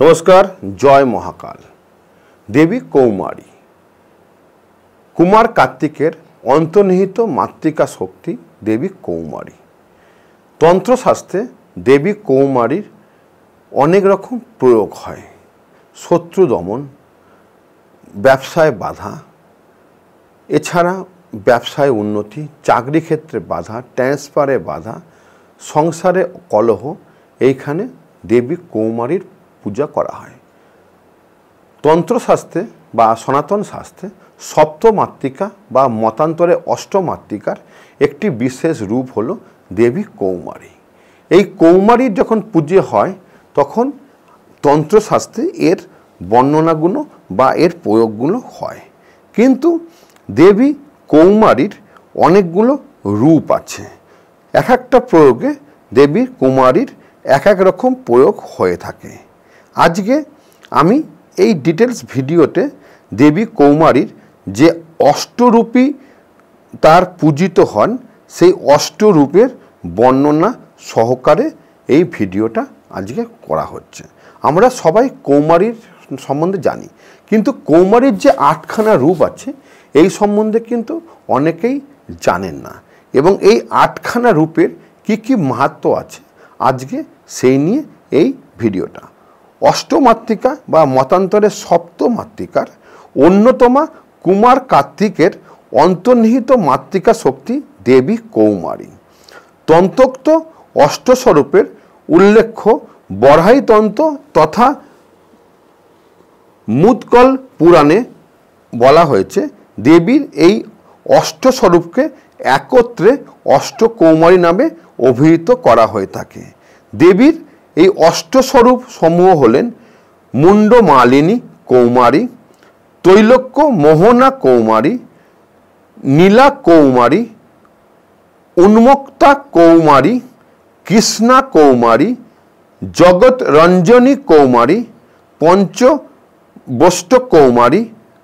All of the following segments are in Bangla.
नमस्कार। जय महाकाल। देवी कौमारी कुमार कार्तिकेर अंतर्निहित मातृका शक्ति देवी कौमारी। तंत्रशास्त्रे देवी कौमारीर अनेक रकम प्रयोग है। शत्रु दमन, व्यवसाय बाधा, एछाड़ा व्यवसाय उन्नति, चाकरी क्षेत्रे बाधा, ट्रांसफारे बाधा, संसारे कलह, एइखाने देवी कौमारीर पूजा करा है। तंत्रशास्त्रे बा सनातन शास्त्रे सप्त मातृका बा मतान्तरे अष्ट मातृकार एकटी विशेष रूप हलो देवी कौमारी। এই কৌমারীর যখন पूजा হয় তখন তন্ত্রশাস্ত্রে এর বর্ণনাগুলো বা এর প্রয়োগগুলো হয়। কিন্তু দেবী কৌমারীর অনেকগুলো রূপ আছে। এক একটা প্রয়োগে দেবী কৌমারীর এক এক রকম প্রয়োগ হয়ে থাকে। আজকে আমি এই ডিটেলস ভিডিওতে দেবী কৌমারীর যে অষ্টরূপী তার পূজিত হন সেই অষ্টরূপের বর্ণনা সহকারে এই ভিডিওটা আজকে করা হচ্ছে। আমরা সবাই কৌমারীর সম্বন্ধে জানি, কিন্তু কৌমারীর যে আটখানা রূপ আছে এই সম্বন্ধে কিন্তু অনেকেই জানেন না, এবং এই আটখানা রূপের কি কি মাহাত্ম্য আছে আজকে সেই নিয়ে এই ভিডিওটা। অষ্টমাতৃকা বা মতান্তরে সপ্ত মাতৃকার অন্যতমা কুমার কার্তিকের অন্তর্নিহিত মাতৃকা শক্তি দেবী কৌমারী। তন্ত্রোক্ত অষ্টস্বরূপের উল্লেখ্য বরাহতন্ত্র তথা মুদগল পুরাণে বলা হয়েছে দেবীর এই অষ্টস্বরূপকে একত্রে অষ্টকৌমারী নামে অভিহিত করা হয়ে থাকে। দেবীর এই অষ্টস্বরূপ সমূহ হলেন মুন্ডমালিনী কৌমারী, তৈলক্য মোহনা কৌমারী, নীলা কৌমারী, উন্মুক্তা কৌমারী, কৃষ্ণা কৌমারী, জগৎ রঞ্জনী কৌমারী, পঞ্চবষ্ট কৌমারী,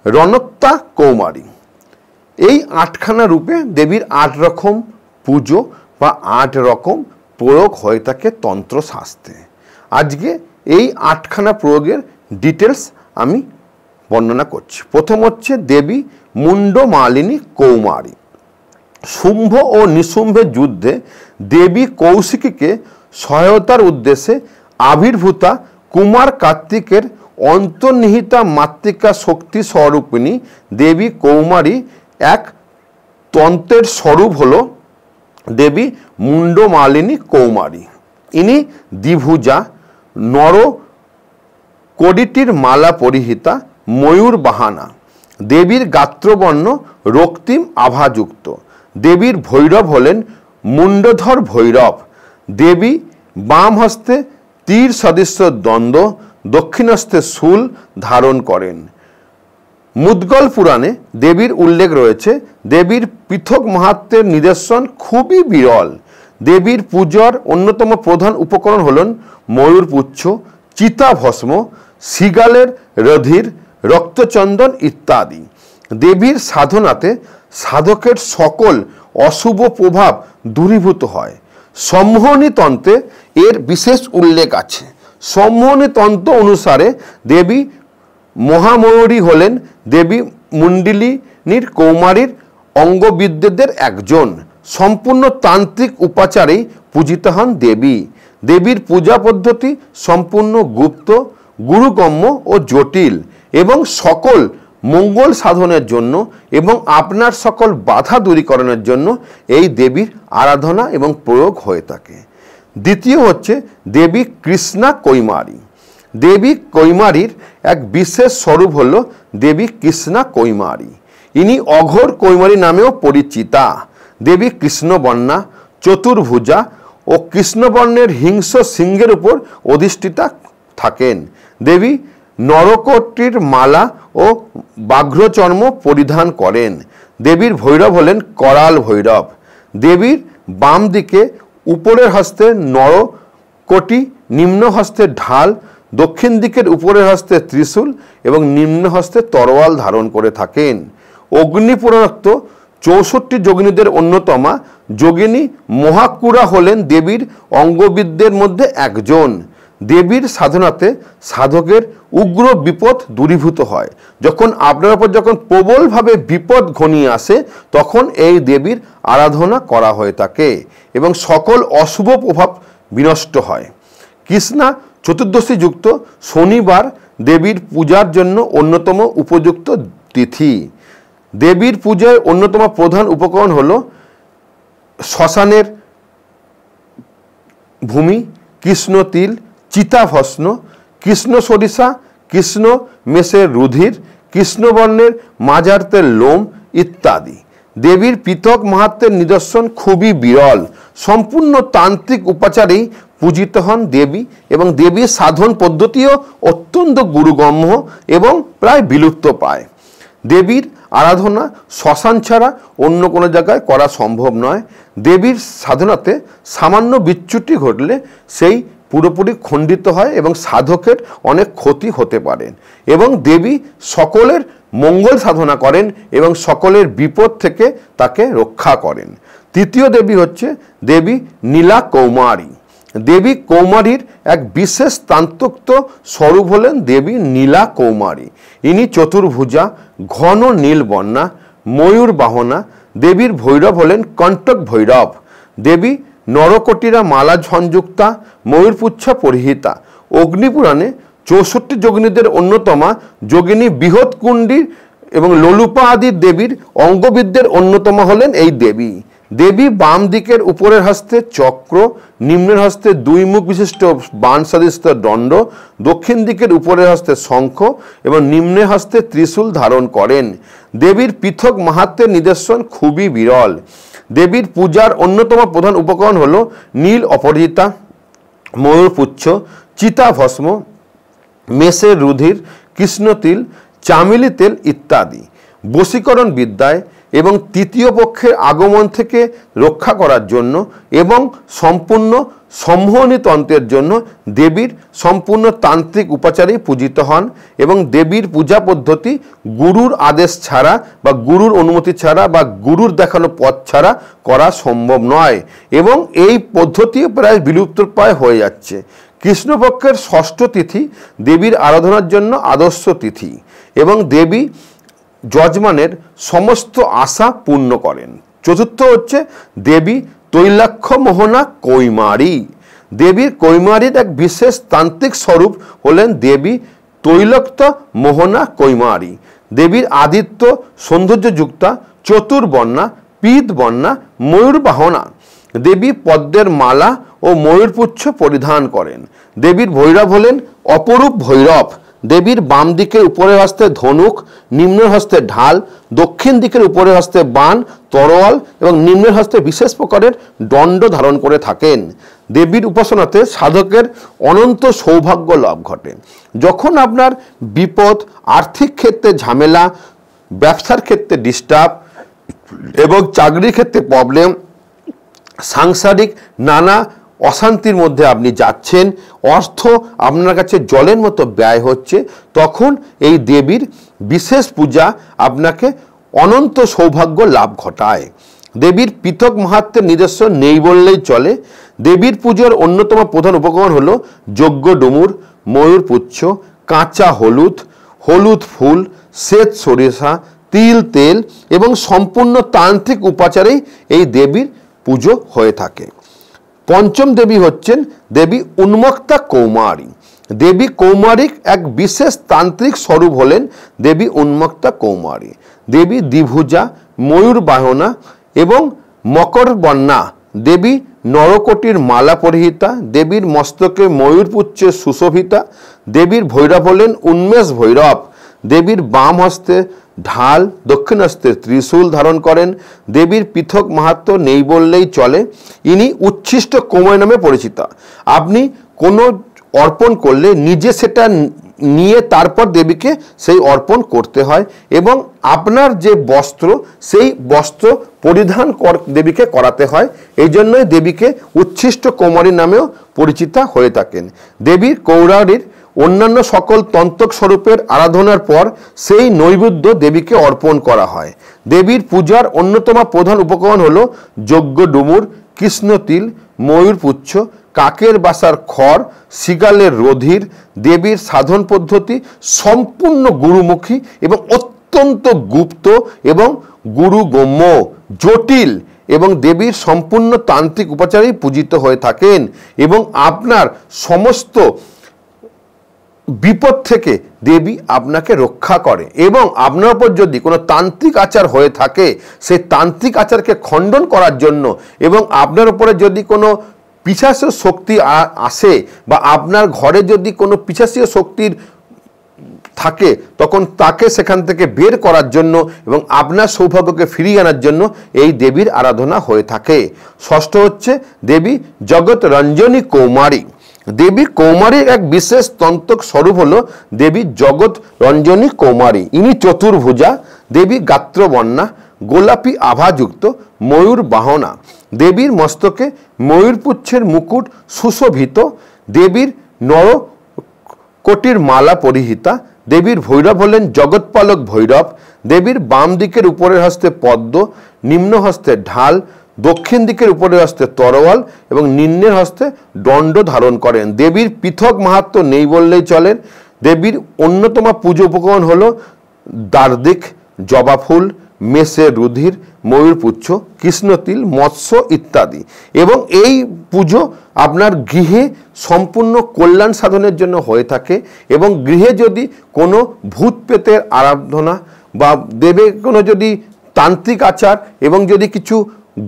রণত্তা কৌমারী। এই আটখানা রূপে দেবীর ৮ রকম পুজো বা ৮ রকম প্রয়োগ হয়ে থাকে তন্ত্রশাস্ত্রে। আজকে এই আটখানা প্রয়োগের ডিটেলস আমি বর্ণনা করছি। প্রথম হচ্ছে দেবী মুন্ডমালিনী কৌমারী। শুম্ভ ও নিশুম্ভের যুদ্ধে দেবী কৌশিকীকে সহায়তার উদ্দেশ্যে আবির্ভূতা কুমার কার্তিকের অন্তর্নিহিতা মাতৃকা শক্তি স্বরূপিণী দেবী কৌমারী এক তন্ত্রের স্বরূপ হল দেবী মুন্ডমালিনী কৌমারী। ইনি দ্বিভুজা, নর কোডিটির মালা পরিহিতা, ময়ূর বাহানা। দেবীর গাত্রবর্ণ রক্তিম আভাযুক্ত। দেবীর ভৈরব হলেন মুন্ডধর ভৈরব। দেবী বাম হস্তে তীর সদৃশ দণ্ড, দক্ষিণ হস্তে শূল ধারণ করেন। মুদগল পুরাণে দেবীর উল্লেখ রয়েছে। দেবীর পৃথক মাহাত্ম্যের নিদর্শন খুবই বিরল। দেবীর পূজার অন্যতম প্রধান উপকরণ হলেন ময়ূরপুচ্ছ, চিতাভস্ম, শৃগালের রধির, রক্তচন্দন ইত্যাদি। দেবীর সাধনাতে সাধকের সকল অশুভ প্রভাব দূরীভূত হয়। সম্মোহনী তন্ত্রে এর বিশেষ উল্লেখ আছে। সম্মোহনী তন্ত্র অনুসারে দেবী মহাময়ূরী হলেন দেবী মুন্ডলিনীর কৌমারীর অঙ্গবিদ্যেদের একজন। সম্পূর্ণ তান্ত্রিক উপাচারেই পূজিত হন দেবী। দেবীর পূজা পদ্ধতি সম্পূর্ণ গুপ্ত, গুরুগম্য ও জটিল, এবং সকল মঙ্গল সাধনের জন্য এবং আপনার সকল বাধা দূরীকরণের জন্য এই দেবীর আরাধনা এবং প্রয়োগ হয়ে থাকে। দ্বিতীয় হচ্ছে দেবী কৃষ্ণা কৌমারী। দেবী কৌমারীর এক বিশেষ স্বরূপ হল দেবী কৃষ্ণা কৌমারী। ইনি অঘোর কৌমারী নামেও পরিচিতা। দেবী কৃষ্ণবর্ণা, চতুর্ভুজা ও কৃষ্ণবর্ণের হিংস্র সিংহের উপর অধিষ্ঠিতা থাকেন। দেবী নরকটির মালা ও ব্যাঘ্রচর্ম পরিধান করেন। দেবীর ভৈরব হলেন করাল ভৈরব। দেবীর বাম দিকে উপরের হস্তে নরকটি, নিম্ন হস্তে ঢাল, দক্ষিণ দিকের উপরের হস্তে ত্রিশূল এবং নিম্ন হস্তে তরোয়াল ধারণ করে থাকেন। অগ্নিপুরাণোক্ত 64 যোগিনীদের অন্যতমা যোগিনী মহাকুরা হলেন দেবীর অঙ্গবিদ্যের মধ্যে একজন। দেবীর সাধনাতে সাধকের উগ্র বিপদ দূরীভূত হয়। যখন আপনার উপর যখন প্রবলভাবে বিপদ ঘনিয়ে আসে তখন এই দেবীর আরাধনা করা হয়ে থাকে এবং সকল অশুভ প্রভাব বিনষ্ট হয়। কৃষ্ণা চতুর্দশী যুক্ত শনিবার দেবীর পূজার জন্য অন্যতম উপযুক্ত তিথি। দেবীর পূজার অন্যতম প্রধান উপকরণ হল শ্মশানের ভূমি, কৃষ্ণ তিল, চিতাভস্ম, কৃষ্ণ সরিষা, কৃষ্ণ মেষের রুধির, কৃষ্ণবর্ণের মাজার তেল লোম ইত্যাদি। দেবীর পৃথক মাহাত্ম্যের নিদর্শন খুবই বিরল। সম্পূর্ণ তান্ত্রিক উপাচারেই পূজিত হন দেবী এবং দেবীর সাধন পদ্ধতিও অত্যন্ত গুরুগম্য এবং প্রায় বিলুপ্ত পায়। দেবীর আরাধনা শ্মশান ছাড়া অন্য কোনো জায়গায় করা সম্ভব নয়। দেবীর সাধনাতে সামান্য বিচ্যুতি ঘটলে সেই পুরোপুরি খণ্ডিত হয় এবং সাধকের অনেক ক্ষতি হতে পারেন এবং দেবী সকলের মঙ্গল সাধনা করেন এবং সকলের বিপদ থেকে তাকে রক্ষা করেন। তৃতীয় দেবী হচ্ছে দেবী নীলা কৌমারী। দেবী কৌমারীর এক বিশেষ তান্ত্রিক স্বরূপ হলেন দেবী নীলা কৌমারী। ইনি চতুর্ভুজা, ঘন নীল বর্ণা, ময়ূর বাহনা। দেবীর ভৈরব হলেন কণ্টক ভৈরব। দেবী নরকটিরা মালা সংযুক্তা, ময়ূরপুচ্ছা পরিহিতা। অগ্নিপুরাণে 64 যোগিনীদের অন্যতমা যোগিনী বৃহৎকুণ্ডী এবং লোলুপা আদি দেবীর অঙ্গবিদ্যের অন্যতম হলেন এই দেবী। দেবী বাম দিকের উপরের হস্তে চক্র, নিম্নের হস্তে 2 মুখ বিশিষ্ট বাণ সদৃশ দণ্ড, দক্ষিণ দিকের উপরের হস্তে শঙ্খ এবং নিম্নের হস্তে ত্রিশূল ধারণ করেন। দেবীর পৃথক মাহাত্ম্যের নিদর্শন খুবই বিরল। দেবীর পূজার অন্যতম প্রধান উপকরণ হল নীল অপরাজিতা, ময়ূরপুচ্ছ, চিতাভস্ম, মেষের রুধির, কৃষ্ণতিল, চামেলি তেল ইত্যাদি। বশীকরণ বিদ্যায় এবং তৃতীয় পক্ষের আগমন থেকে রক্ষা করার জন্য এবং সম্পূর্ণ সম্মোহনী তন্ত্রের জন্য দেবীর সম্পূর্ণ তান্ত্রিক উপাচারেই পূজিত হন এবং দেবীর পূজা পদ্ধতি গুরুর আদেশ ছাড়া বা গুরুর অনুমতি ছাড়া বা গুরুর দেখানো পথ ছাড়া করা সম্ভব নয় এবং এই পদ্ধতি প্রায় বিলুপ্তপ্রায় হয়ে যাচ্ছে। কৃষ্ণপক্ষের ষষ্ঠ তিথি দেবীর আরাধনার জন্য আদর্শ তিথি এবং দেবী যজমানের সমস্ত আশা পূর্ণ করেন। চতুর্থ হচ্ছে দেবী তৈলাক্ষ মোহনা কৈমারী। দেবীর কৈমারীর এক বিশেষ তান্ত্রিক স্বরূপ হলেন দেবী তৈলক্ত মোহনা কৈমারী। দেবীর আদিত্য সৌন্দর্যযুক্তা, চতুর্বর্ণা, পীত বর্ণা, ময়ূর বাহনা। দেবী পদ্মের মালা ও ময়ূরপুচ্ছ পরিধান করেন। দেবীর ভৈরব হলেন অপরূপ ভৈরব। দেবীর বাম দিকের উপরের হস্তে ধনুক, নিম্নের হস্তে ঢাল, দক্ষিণ দিকের উপরের হস্তে বাণ, তরোয়াল এবং নিম্নের হস্তে বিশেষ প্রকারের দণ্ড ধারণ করে থাকেন। দেবীর উপাসনাতে সাধকের অনন্ত সৌভাগ্য লাভ ঘটে। যখন আপনার বিপদ, আর্থিক ক্ষেত্রে ঝামেলা, ব্যবসার ক্ষেত্রে ডিস্টার্ব এবং চাকরির ক্ষেত্রে প্রবলেম, সাংসারিক নানা অশান্তির মধ্যে আপনি যাচ্ছেন, অর্থ আপনার কাছে জলের মতো ব্যয় হচ্ছে, তখন এই দেবীর বিশেষ পূজা আপনাকে অনন্ত সৌভাগ্য লাভ ঘটায়। দেবীর পৃথক মাহাত্ম্যের নিদর্শন নেই বললেই চলে। দেবীর পূজার অন্যতম প্রধান উপকরণ হল যজ্ঞ ডুমুর, ময়ূরপুচ্ছ, কাঁচা হলুদ, হলুদ ফুল, শ্বেত সরিষা, তিল তেল এবং সম্পূর্ণ তান্ত্রিক উপাচারেই এই দেবীর পুজো হয়ে থাকে। পঞ্চম দেবী হচ্ছেন দেবী উন্মত্তা কৌমারী। দেবী কৌমারীর এক বিশেষ তান্ত্রিক স্বরূপ হলেন দেবী উন্মত্তা কৌমারী। দেবী দ্বিভুজা, ময়ূর বাহনা এবং মকর বর্ণা। দেবী নরকটির মালা পরিহিতা। দেবীর মস্তকে ময়ূরপুচ্ছে সুশোভিতা। দেবীর ভৈরব হলেন উন্মেষ ভৈরব। দেবীর বাম হস্তে ঢাল, দক্ষিণ হস্তে ত্রিশূল ধারণ করেন। দেবীর পৃথক মাহাত্ম্য নেই বললেই চলে। ইনি উচ্ছিষ্ট কৌমারী নামে পরিচিত। আপনি কোনো অর্পণ করলে নিজে সেটা নিয়ে তারপর দেবীকে সেই অর্পণ করতে হয় এবং আপনার যে বস্ত্র সেই বস্ত্র পরিধান দেবীকে করাতে হয়। এই জন্যই দেবীকে উচ্ছিষ্ট কৌমারী নামেও পরিচিতা হয়ে থাকেন। দেবীর কৌমারীর অন্যান্য সকল তন্ত্রক স্বরূপের আরাধনার পর সেই নৈবেদ্য দেবীকে অর্পণ করা হয়। দেবীর পূজার অন্যতম প্রধান উপকরণ হল যজ্ঞ ডুমুর, কৃষ্ণতিল, ময়ূরপুচ্ছ, কাকের বাসার খড়, শিগালের রধির। দেবীর সাধন পদ্ধতি সম্পূর্ণ গুরুমুখী এবং অত্যন্ত গুপ্ত এবং গুরুগম্য, জটিল এবং দেবীর সম্পূর্ণ তান্ত্রিক উপাচারেই পূজিত হয়ে থাকেন এবং আপনার সমস্ত বিপদ থেকে দেবী আপনাকে রক্ষা করে এবং আপনার উপর যদি কোনো তান্ত্রিক আচার হয়ে থাকে সেই তান্ত্রিক আচারকে খণ্ডন করার জন্য এবং আপনার উপরে যদি কোনো পিশাচীয় শক্তি আসে বা আপনার ঘরে যদি কোনো পিশাচীয় শক্তির থাকে তখন তাকে সেখান থেকে বের করার জন্য এবং আপনার সৌভাগ্যকে ফিরিয়ে আনার জন্য এই দেবীর আরাধনা হয়ে থাকে। ষষ্ঠ হচ্ছে দেবী জগৎ রঞ্জনী কৌমারী। দেবী কৌমারীর এক বিশেষ তন্ত্রক স্বরূপ হল দেবী জগৎ রঞ্জনী কৌমারী। ইনি চতুর্ভুজা, দেবী গাত্রবর্ণা, গোলাপী আভাযুক্ত, ময়ূর বাহনা। দেবীর মস্তকে ময়ূরপুচ্ছের মুকুট সুশোভিত। দেবীর নরকটির মালা পরিহিতা। দেবীর ভৈরব হলেন জগৎপালক ভৈরব। দেবীর বাম দিকের উপরের হস্তে পদ্ম, নিম্ন হস্তে ঢাল, দক্ষিণ দিকের উপরের হস্তে তরোয়াল এবং নিম্নের হস্তে দণ্ড ধারণ করেন। দেবীর পৃথক মাহাত্ম্য নেই বললেই চলেন। দেবীর অন্যতম পুজো উপকরণ হল দার্দিক, জবা ফুল, মেষের রুধির, ময়ূরপুচ্ছ, কৃষ্ণতিল, মৎস্য ইত্যাদি। এবং এই পুজো আপনার গৃহে সম্পূর্ণ কল্যাণ সাধনের জন্য হয়ে থাকে এবং গৃহে যদি কোনো ভূত প্রেতের আরাধনা বা দেবে কোনো যদি তান্ত্রিক আচার এবং যদি কিছু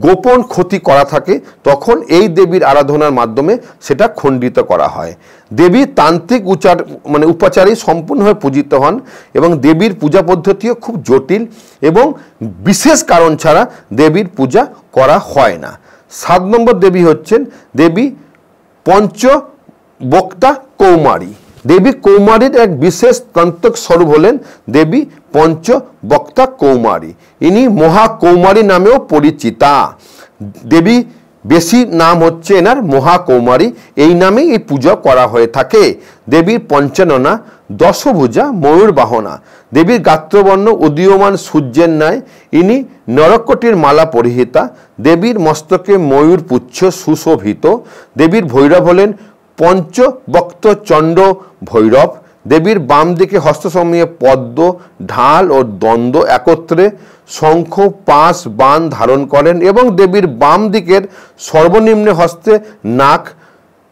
গোপন ক্ষতি করা থাকে তখন এই দেবীর আরাধনার মাধ্যমে সেটা খণ্ডিত করা হয়। দেবী তান্ত্রিক উপাচারেই সম্পূর্ণভাবে পূজিত হন এবং দেবীর পূজা পদ্ধতিও খুব জটিল এবং বিশেষ কারণ ছাড়া দেবীর পূজা করা হয় না। 7 নম্বর দেবী হচ্ছেন দেবী পঞ্চবক্তা কৌমারী। দেবী কৌমারীর এক বিশেষ তন্ত্রক স্বরূপ হলেন দেবী পঞ্চবক্তা কৌমারী। ইনি মহাকৌমারী নামেও পরিচিতা। দেবী বেশি নাম হচ্ছে এনার মহাকৌমারী, এই নামেই এই পূজা করা হয়ে থাকে। দেবীর পঞ্চাননা, দশভুজা, ময়ূর বাহনা। দেবীর গাত্রবর্ণ উদীয়মান সূর্যের ন্যায়। ইনি নরকটির মালা পরিহিতা। দেবীর মস্তকে ময়ূর পুচ্ছ সুশোভিত। দেবীর ভৈরব হলেন পঞ্চবক্ত চণ্ড ভৈরব। দেবীর বাম দিকে হস্তসমূহে পদ্ম, ঢাল ও দণ্ড একত্রে শঙ্খ, পাশ, বাণ ধারণ করেন এবং দেবীর বাম দিকের সর্বনিম্ন হস্তে নাক,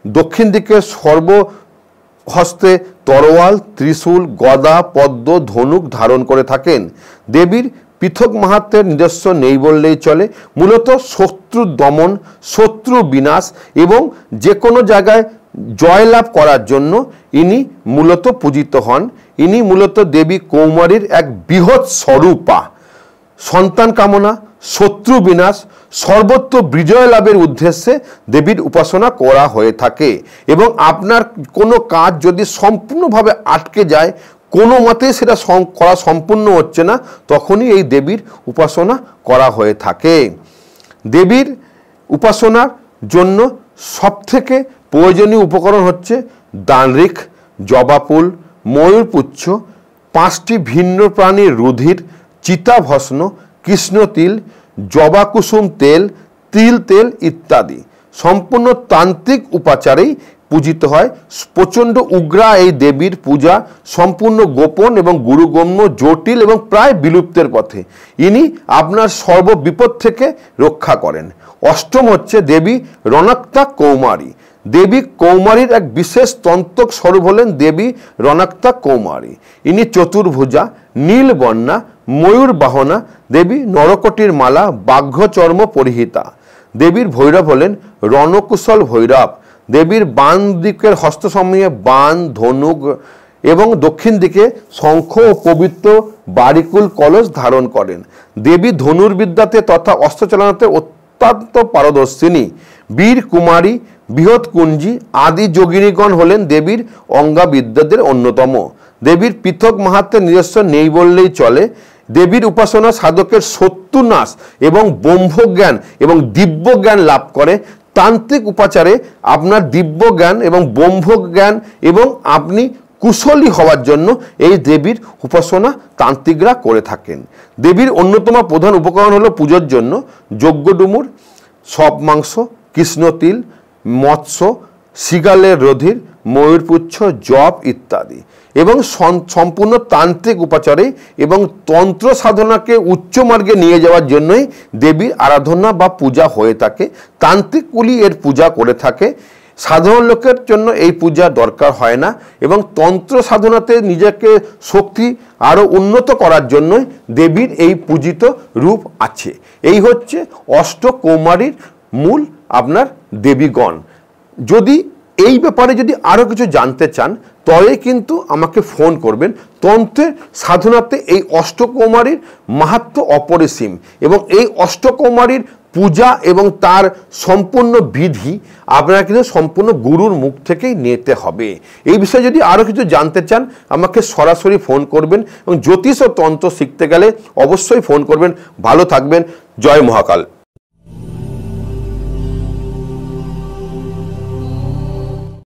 দক্ষিণ দিকে সর্বহস্তে তরোয়াল, ত্রিশূল, গদা, পদ্ম, ধনুক ধারণ করে থাকেন। দেবীর পৃথক মাহাত্ম্যের নিদর্শন নেই বললেই চলে। মূলত শত্রু দমন, শত্রু বিনাশ এবং যে কোনো জায়গায় জয়লাভ করার জন্য ইনি মূলত পূজিত হন। ইনি মূলত দেবী কৌমারীর এক বৃহৎ স্বরূপা। সন্তান কামনা, শত্রু বিনাশ, সর্বত্র বিজয় লাভের উদ্দেশ্যে দেবীর উপাসনা করা হয়ে থাকে এবং আপনার কোনো কাজ যদি সম্পূর্ণভাবে আটকে যায়, কোনো মতেই সেটা করা সম্পূর্ণ হচ্ছে না, তখনই এই দেবীর উপাসনা করা হয়ে থাকে। দেবীর উপাসনার জন্য সবথেকে প্রয়োজনীয় উপকরণ হচ্ছে দানরিক, জবা ফুল, ময়ূরপুচ্ছ, 5টি ভিন্ন প্রাণীর রুধির, চিতাভস্ম, কৃষ্ণতিল, জবা কুসুম তেল, তিল তেল ইত্যাদি। সম্পূর্ণ তান্ত্রিক উপাচারেই পূজিত হয়। প্রচণ্ড উগ্রা এই দেবীর পূজা সম্পূর্ণ গোপন এবং গুরুগম্য, জটিল এবং প্রায় বিলুপ্তের পথে। ইনি আপনার সর্ববিপদ থেকে রক্ষা করেন। 8ম হচ্ছে দেবী রণাক্তা কৌমারী। দেবী কৌমারীর এক বিশেষ তন্ত্রক স্বরূপ হলেন দেবী রণাক্তা কৌমারী। ইনি চতুর্ভুজা, নীলবর্ণা, ময়ূর বাহনা। দেবী নরকটির মালা, বাঘ্যচর্ম পরিহিতা। দেবীর ভৈরব হলেন রণকুশল ভৈরব। দেবীর বাম দিকের হস্তসমূহে বাণ, ধনুক এবং দক্ষিণ দিকে শঙ্খ ও পবিত্র বারিকুল কলস ধারণ করেন। দেবী ধনুর্বিদ্যাতে তথা অস্ত্র চালনাতে অত্যন্ত পারদর্শিনী। বীর কুমারী, বৃহৎ কুঞ্জি আদি যোগিনীগণ হলেন দেবীর অঙ্গাবিদ্যাদের অন্যতম। দেবীর পৃথক মাহাত্ম্যের নিদর্শন নেই বললেই চলে। দেবীর উপাসনা সাধকের শত্রুনাশ এবং ব্রহ্মজ্ঞান এবং দিব্যজ্ঞান লাভ করে। তান্ত্রিক উপাচারে আপনার দিব্যজ্ঞান এবং ব্রহ্মজ্ঞান এবং আপনি কুশলী হওয়ার জন্য এই দেবীর উপাসনা তান্ত্রিকরা করে থাকেন। দেবীর অন্যতম প্রধান উপকরণ হলো পুজোর জন্য যজ্ঞ ডুমুর, সব মাংস, কৃষ্ণতিল, মৎস্য, সিগালের রধির, ময়ূরপুচ্ছ, জপ ইত্যাদি এবং সম্পূর্ণ তান্ত্রিক উপাচারে এবং তন্ত্র সাধনাকে উচ্চ মার্গে নিয়ে যাওয়ার জন্যই দেবীর আরাধনা বা পূজা হয়ে থাকে। তান্ত্রিকগুলি এর পূজা করে থাকে, সাধারণ লোকের জন্য এই পূজা দরকার হয় না এবং তন্ত্র সাধনাতে নিজেকে শক্তি আরও উন্নত করার জন্যই দেবীর এই পূজিত রূপ আছে। এই হচ্ছে অষ্টকৌমারীর মূল আপনার দেবীগণ। যদি এই ব্যাপারে যদি আরও কিছু জানতে চান তবে কিন্তু আমাকে ফোন করবেন। তন্ত্রের সাধনাতে এই অষ্টকৌমারীর মাহাত্ম্য অপরিসীম এবং এই অষ্টকৌমারীর পূজা এবং তার সম্পূর্ণ বিধি আপনারা কিন্তু সম্পূর্ণ গুরুর মুখ থেকেই নিতে হবে। এই বিষয়ে যদি আরও কিছু জানতে চান আমাকে সরাসরি ফোন করবেন এবং জ্যোতিষ ও তন্ত্র শিখতে গেলে অবশ্যই ফোন করবেন। ভালো থাকবেন। জয় মহাকাল।